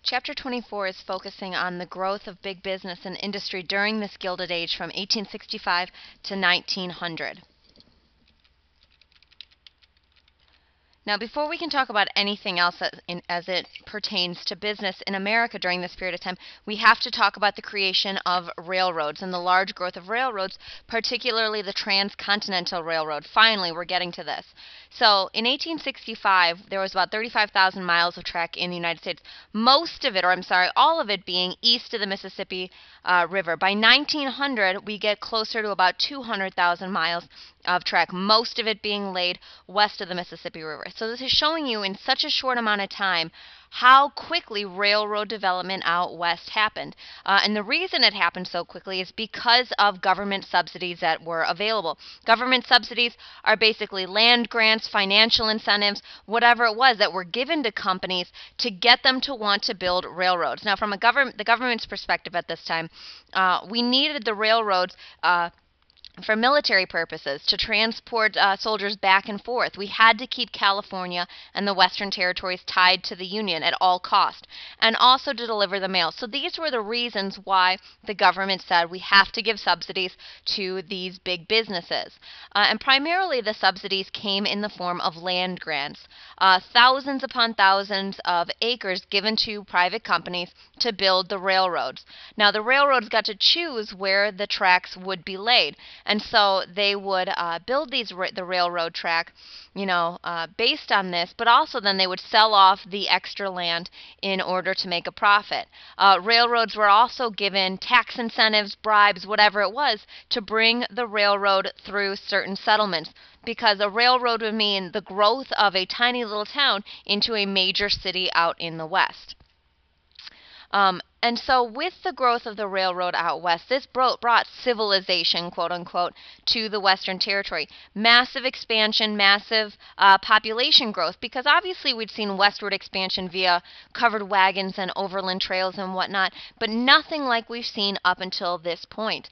Chapter 24 is focusing on the growth of big business and industry during this Gilded Age from 1865 to 1900. Now, before we can talk about anything else as it pertains to business in America during this period of time, we have to talk about the creation of railroads and the large growth of railroads, particularly the transcontinental railroad. Finally, we're getting to this. So, in 1865, there was about 35,000 miles of track in the United States, all of it being east of the Mississippi River. By 1900, we get closer to about 200,000 miles of track, most of it being laid west of the Mississippi River. So this is showing you in such a short amount of time how quickly railroad development out west happened. And the reason it happened so quickly is because of government subsidies that were available. Government subsidies are basically land grants, financial incentives, whatever it was that were given to companies to get them to want to build railroads. Now, from the government's perspective at this time, we needed the railroads for military purposes, to transport soldiers back and forth. We had to keep California and the Western Territories tied to the Union at all cost, and also to deliver the mail. So these were the reasons why the government said we have to give subsidies to these big businesses. And primarily the subsidies came in the form of land grants, thousands upon thousands of acres given to private companies to build the railroads. Now, the railroads got to choose where the tracks would be laid. And so they would build the railroad track, based on this, but also then they would sell off the extra land in order to make a profit. Railroads were also given tax incentives, bribes, whatever it was, to bring the railroad through certain settlements, because a railroad would mean the growth of a tiny little town into a major city out in the West. And so with the growth of the railroad out west, this brought civilization, quote unquote, to the Western Territory. Massive expansion, massive population growth, because obviously we'd seen westward expansion via covered wagons and overland trails and whatnot, but nothing like we've seen up until this point.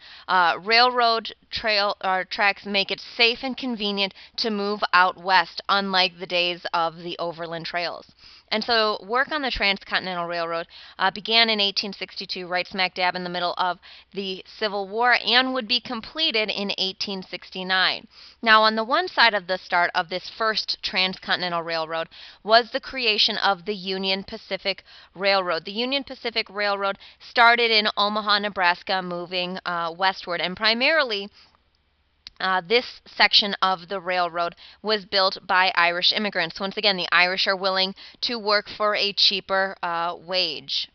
Railroad tracks make it safe and convenient to move out west, unlike the days of the overland trails. And so work on the Transcontinental Railroad began in 1862, right smack dab in the middle of the Civil War, and would be completed in 1869. Now, on the one side of the start of this first Transcontinental Railroad was the creation of the Union Pacific Railroad. The Union Pacific Railroad started in Omaha, Nebraska, moving westward, and primarily this section of the railroad was built by Irish immigrants. Once again, the Irish are willing to work for a cheaper wage.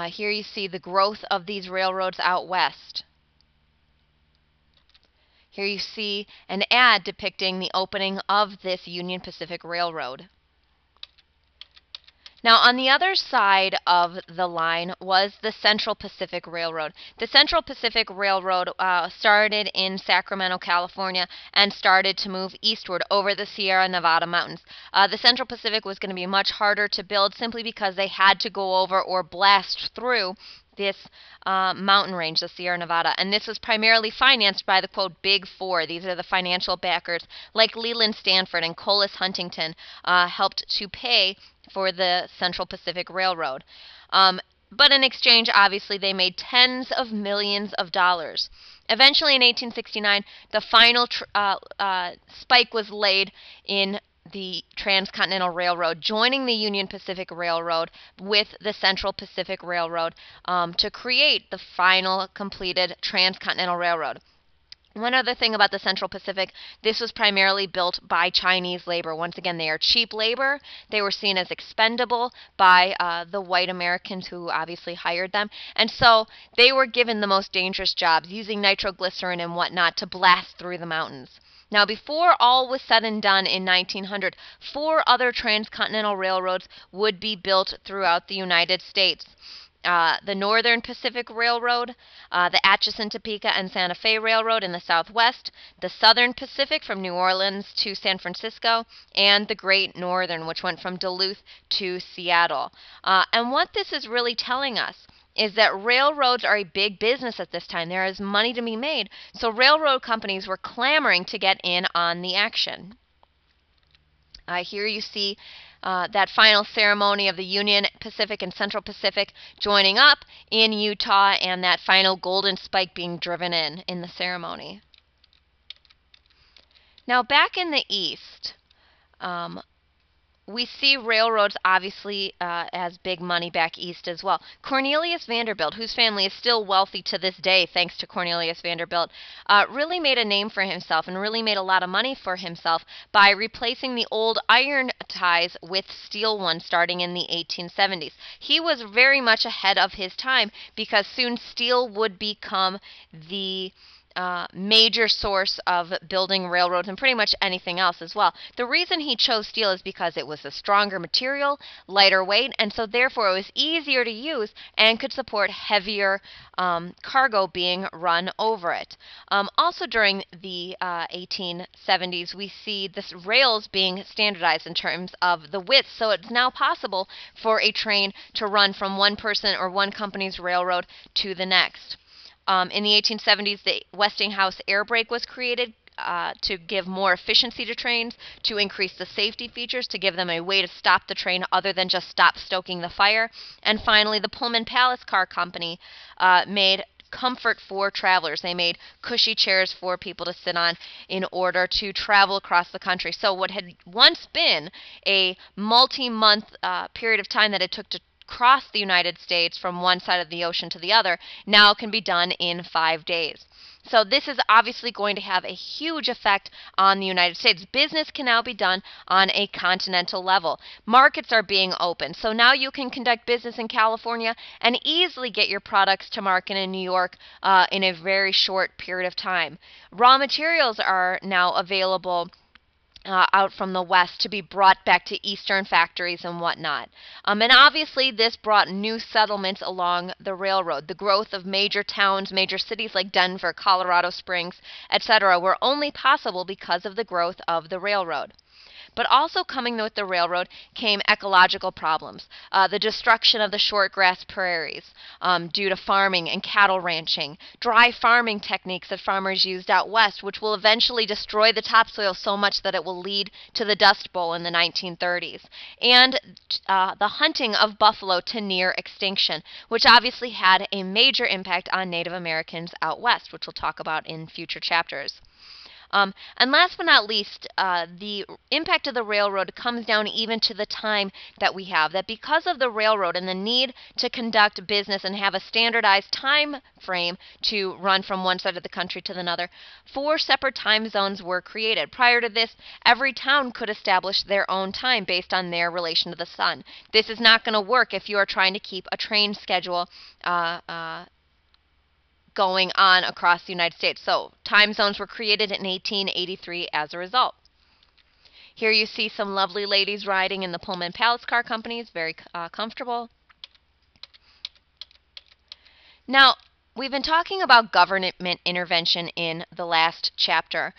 Here you see the growth of these railroads out west. Here you see an ad depicting the opening of this Union Pacific Railroad. Now, on the other side of the line was the Central Pacific Railroad. The Central Pacific Railroad started in Sacramento, California, and started to move eastward over the Sierra Nevada mountains. The Central Pacific was going to be much harder to build simply because they had to go over or blast through this mountain range, the Sierra Nevada, and this was primarily financed by the, quote, Big Four. These are the financial backers, like Leland Stanford and Colas Huntington, helped to pay for the Central Pacific Railroad. But in exchange, obviously, they made tens of millions of dollars. Eventually, in 1869, the final spike was laid in the Transcontinental Railroad, joining the Union Pacific Railroad with the Central Pacific Railroad to create the final completed Transcontinental Railroad. One other thing about the Central Pacific, this was primarily built by Chinese labor. Once again, they are cheap labor. They were seen as expendable by the white Americans who obviously hired them. And so they were given the most dangerous jobs, using nitroglycerin and whatnot to blast through the mountains. Now, before all was said and done in 1900, 4 other transcontinental railroads would be built throughout the United States. The Northern Pacific Railroad, the Atchison, Topeka, and Santa Fe Railroad in the southwest, the Southern Pacific from New Orleans to San Francisco, and the Great Northern, which went from Duluth to Seattle. And what this is really telling us is that railroads are a big business at this time. There is money to be made, so railroad companies were clamoring to get in on the action. Here you see that final ceremony of the Union Pacific and Central Pacific joining up in Utah, and that final golden spike being driven in the ceremony. Now back in the East, we see railroads obviously as big money back east as well. Cornelius Vanderbilt, whose family is still wealthy to this day thanks to Cornelius Vanderbilt, really made a name for himself and really made a lot of money for himself by replacing the old iron ties with steel ones starting in the 1870s. He was very much ahead of his time because soon steel would become the major source of building railroads and pretty much anything else as well. The reason he chose steel is because it was a stronger material, lighter weight, and so therefore it was easier to use and could support heavier cargo being run over it. Also during the 1870s, we see the rails being standardized in terms of the width, so it's now possible for a train to run from one person or one company's railroad to the next. In the 1870s, the Westinghouse air brake was created to give more efficiency to trains, to increase the safety features, to give them a way to stop the train other than just stop stoking the fire. And finally, the Pullman Palace Car Company made comfort for travelers. They made cushy chairs for people to sit on in order to travel across the country. So what had once been a multi-month period of time that it took to cross the United States from one side of the ocean to the other now can be done in 5 days. So this is obviously going to have a huge effect on the United States. Business can now be done on a continental level. Markets are being opened. So now you can conduct business in California and easily get your products to market in New York in a very short period of time. Raw materials are now available out from the west to be brought back to eastern factories and whatnot. And obviously this brought new settlements along the railroad. The growth of major towns, major cities like Denver, Colorado Springs, etc. were only possible because of the growth of the railroad. But also coming with the railroad came ecological problems. The destruction of the shortgrass prairies due to farming and cattle ranching, dry farming techniques that farmers used out west, which will eventually destroy the topsoil so much that it will lead to the Dust Bowl in the 1930s, and the hunting of buffalo to near extinction, which obviously had a major impact on Native Americans out west, which we'll talk about in future chapters. And last but not least, the impact of the railroad comes down even to the time that we have. That because of the railroad and the need to conduct business and have a standardized time frame to run from one side of the country to another, 4 separate time zones were created. Prior to this, every town could establish their own time based on their relation to the sun. This is not going to work if you are trying to keep a train schedule going on across the United States. So time zones were created in 1883 as a result. Here you see some lovely ladies riding in the Pullman Palace Car Company. It's very comfortable. Now, we've been talking about government intervention in the last chapter.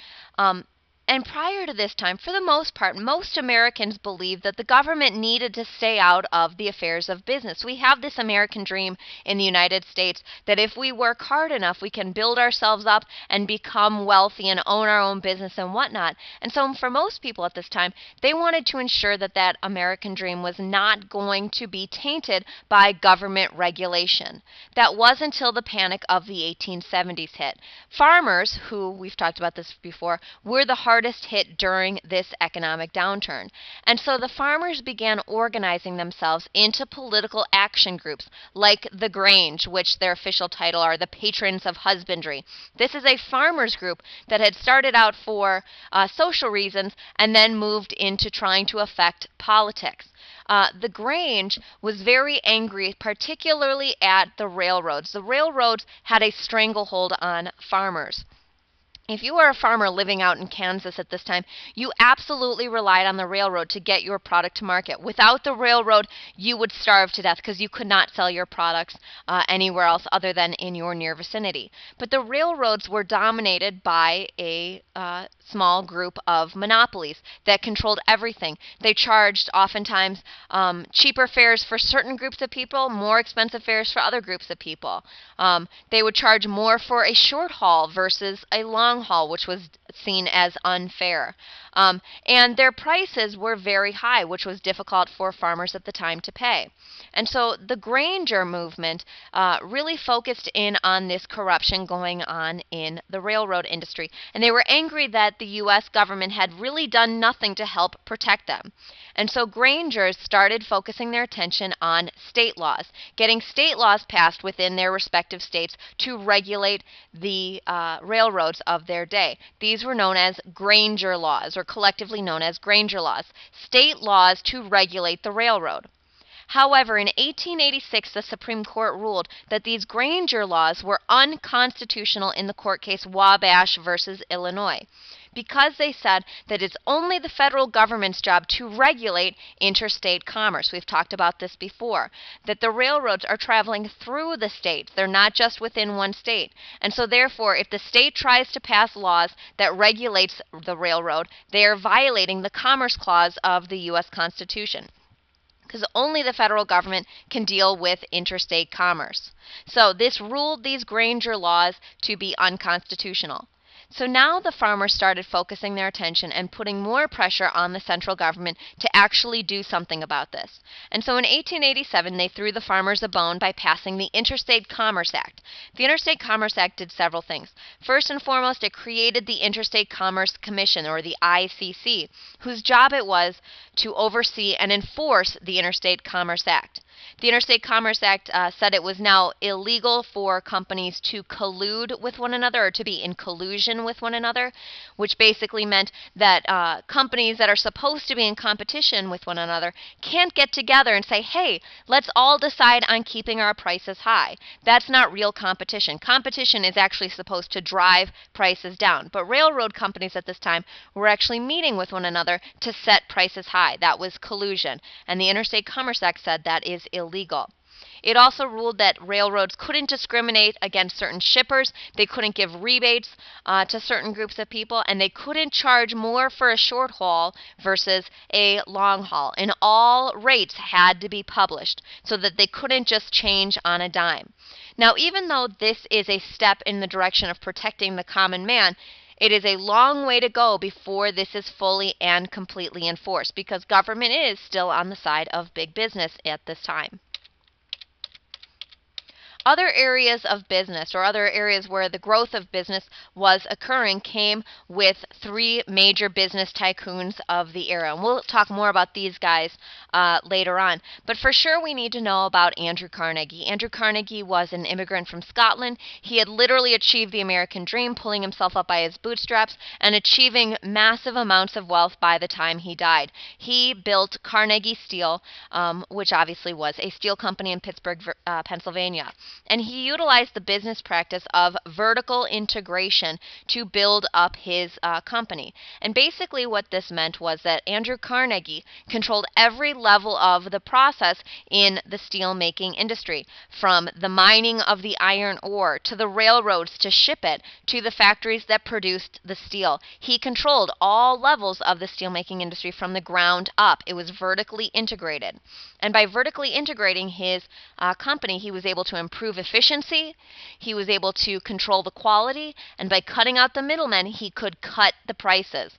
And prior to this time, for the most part, most Americans believed that the government needed to stay out of the affairs of business. We have this American dream in the United States that if we work hard enough, we can build ourselves up and become wealthy and own our own business and whatnot. And so for most people at this time, they wanted to ensure that that American dream was not going to be tainted by government regulation. That was until the panic of the 1870s hit. Farmers, who, we've talked about this before, were the hardest hit during this economic downturn. And so the farmers began organizing themselves into political action groups like the Grange, which their official title are the Patrons of Husbandry. This is a farmers group that had started out for social reasons and then moved into trying to affect politics. The Grange was very angry, particularly at the railroads. The railroads had a stranglehold on farmers. If you were a farmer living out in Kansas at this time, you absolutely relied on the railroad to get your product to market. Without the railroad, you would starve to death because you could not sell your products anywhere else other than in your near vicinity. But the railroads were dominated by a small group of monopolies that controlled everything. They charged oftentimes cheaper fares for certain groups of people, more expensive fares for other groups of people. They would charge more for a short haul versus a long long haul, which was seen as unfair. And their prices were very high, which was difficult for farmers at the time to pay. And so the Granger movement really focused in on this corruption going on in the railroad industry. And they were angry that the U.S. government had really done nothing to help protect them. And so Grangers started focusing their attention on state laws, getting state laws passed within their respective states to regulate the railroads of their day. These were known as Granger laws, or collectively known as Granger laws, state laws to regulate the railroad. However, in 1886, the Supreme Court ruled that these Granger laws were unconstitutional in the court case Wabash versus Illinois, because they said that it's only the federal government's job to regulate interstate commerce. We've talked about this before, that the railroads are traveling through the states. They're not just within one state. And so therefore, if the state tries to pass laws that regulates the railroad, they are violating the Commerce Clause of the U.S. Constitution, because only the federal government can deal with interstate commerce. So this ruled these Granger laws to be unconstitutional. So now the farmers started focusing their attention and putting more pressure on the central government to actually do something about this. And so in 1887, they threw the farmers a bone by passing the Interstate Commerce Act. The Interstate Commerce Act did several things. First and foremost, it created the Interstate Commerce Commission, or the ICC, whose job it was to oversee and enforce the Interstate Commerce Act. The Interstate Commerce Act said it was now illegal for companies to collude with one another, or to be in collusion with one another, which basically meant that companies that are supposed to be in competition with one another can't get together and say, hey, let's all decide on keeping our prices high. That's not real competition. Competition is actually supposed to drive prices down. But railroad companies at this time were actually meeting with one another to set prices high. That was collusion. And the Interstate Commerce Act said that is illegal. It also ruled that railroads couldn't discriminate against certain shippers, they couldn't give rebates to certain groups of people, and they couldn't charge more for a short haul versus a long haul. And all rates had to be published so that they couldn't just change on a dime. Now, even though this is a step in the direction of protecting the common man, it is a long way to go before this is fully and completely enforced, because government is still on the side of big business at this time. Other areas of business, or other areas where the growth of business was occurring, came with three major business tycoons of the era. And we'll talk more about these guys later on. But for sure, we need to know about Andrew Carnegie. Andrew Carnegie was an immigrant from Scotland. He had literally achieved the American dream, pulling himself up by his bootstraps and achieving massive amounts of wealth by the time he died. He built Carnegie Steel, which obviously was a steel company in Pittsburgh, Pennsylvania. And he utilized the business practice of vertical integration to build up his company. And basically what this meant was that Andrew Carnegie controlled every level of the process in the steel making industry, from the mining of the iron ore to the railroads to ship it to the factories that produced the steel. He controlled all levels of the steel making industry from the ground up. It was vertically integrated. And by vertically integrating his company, he was able to improve efficiency, he was able to control the quality, and by cutting out the middlemen, he could cut the prices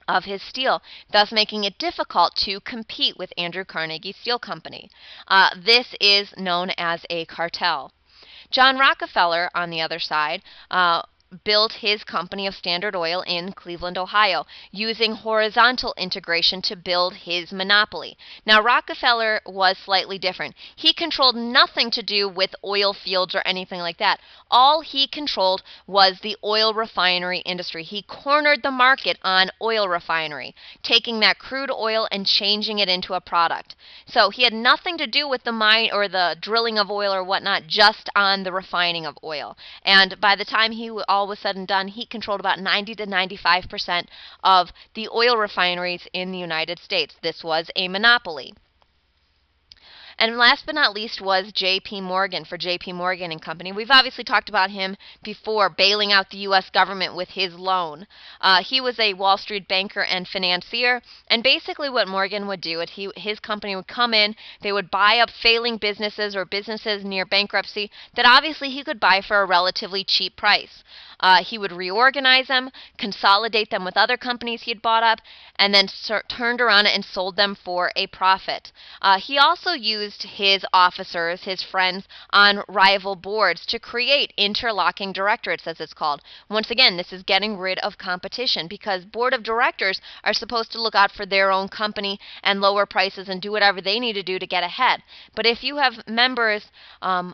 of his steel, thus making it difficult to compete with Andrew Carnegie Steel Company. This is known as a cartel. John Rockefeller, on the other side, built his company of Standard Oil in Cleveland, Ohio, using horizontal integration to build his monopoly. Now, Rockefeller was slightly different. He controlled nothing to do with oil fields or anything like that. All he controlled was the oil refinery industry. He cornered the market on oil refinery, taking that crude oil and changing it into a product. So he had nothing to do with the mine or the drilling of oil or whatnot, just on the refining of oil. And by the time all was said and done, he controlled about 90 to 95% of the oil refineries in the United States. This was a monopoly. And last but not least was J.P. Morgan for J.P. Morgan and Company. We've obviously talked about him before, bailing out the U.S. government with his loan. He was a Wall Street banker and financier, and basically what Morgan would do is his company would come in, they would buy up failing businesses or businesses near bankruptcy that obviously he could buy for a relatively cheap price. He would reorganize them, consolidate them with other companies he had bought up, and then turned around and sold them for a profit. He also used his officers, his friends, on rival boards to create interlocking directorates, as it's called. Once again, this is getting rid of competition because board of directors are supposed to look out for their own company and lower prices and do whatever they need to do to get ahead. But if you have members on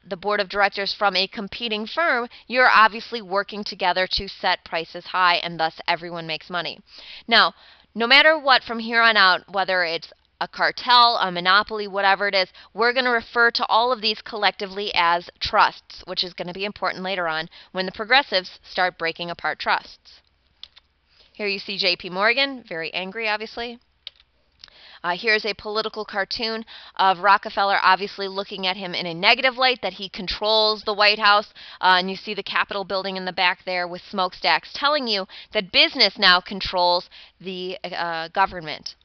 the board of directors from a competing firm, you're obviously working together to set prices high, and thus everyone makes money. Now, no matter what from here on out, whether it's a cartel, a monopoly, whatever it is, we're going to refer to all of these collectively as trusts, which is going to be important later on when the progressives start breaking apart trusts. Here you see J.P. Morgan, very angry, obviously. Here's a political cartoon of Rockefeller obviously looking at him in a negative light, that he controls the White House, and you see the Capitol building in the back there with smokestacks telling you that business now controls the government.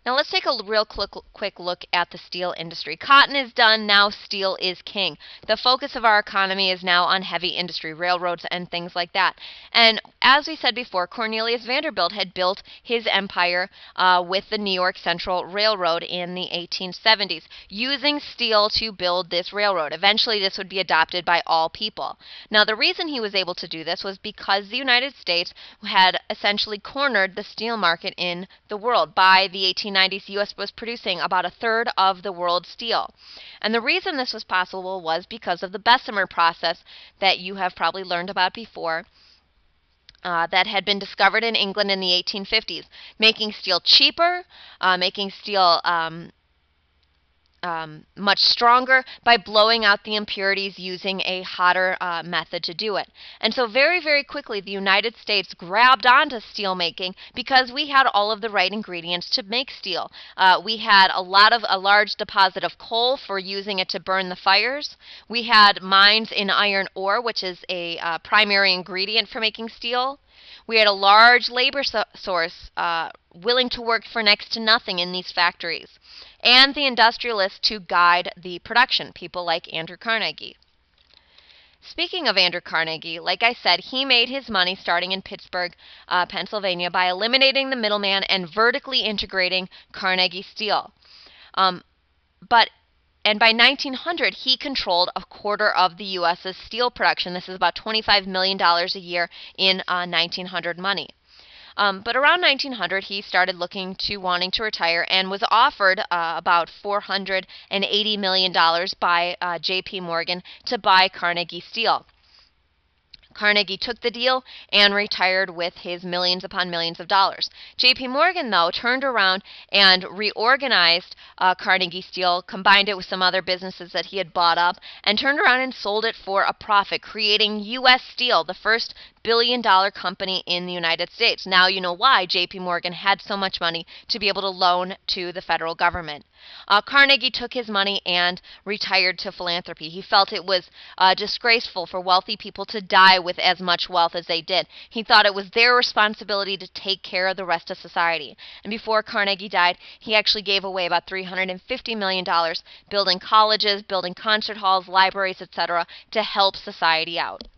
Now let's take a real quick look at the steel industry. Cotton is done, now steel is king. The focus of our economy is now on heavy industry, railroads and things like that. And as we said before, Cornelius Vanderbilt had built his empire with the New York Central Railroad in the 1870s, using steel to build this railroad. Eventually this would be adopted by all people. Now the reason he was able to do this was because the United States had essentially cornered the steel market in the world. By the 1890s, the U.S. was producing about a third of the world's steel. And the reason this was possible was because of the Bessemer process that you have probably learned about before, that had been discovered in England in the 1850s, making steel cheaper, making steel much stronger by blowing out the impurities using a hotter method to do it. And so very, very quickly the United States grabbed onto steel making because we had all of the right ingredients to make steel. We had a large deposit of coal for using it to burn the fires. We had mines in iron ore, which is a primary ingredient for making steel. We had a large labor source willing to work for next to nothing in these factories, and the industrialists to guide the production, people like Andrew Carnegie. Speaking of Andrew Carnegie, like I said, he made his money starting in Pittsburgh, Pennsylvania, by eliminating the middleman and vertically integrating Carnegie Steel. And by 1900, he controlled a quarter of the U.S.'s steel production. This is about $25 million a year in 1900 money. But around 1900, he started wanting to retire and was offered about $480 million by J.P. Morgan to buy Carnegie Steel. Carnegie took the deal and retired with his millions upon millions of dollars. J.P. Morgan, though, turned around and reorganized Carnegie Steel, combined it with some other businesses that he had bought up, and turned around and sold it for a profit, creating U.S. Steel, the first billion-dollar company in the United States. Now you know why J.P. Morgan had so much money to be able to loan to the federal government. Carnegie took his money and retired to philanthropy. He felt it was disgraceful for wealthy people to die with as much wealth as they did. He thought it was their responsibility to take care of the rest of society. And before Carnegie died, he actually gave away about $350 million building colleges, building concert halls, libraries, etc., to help society out.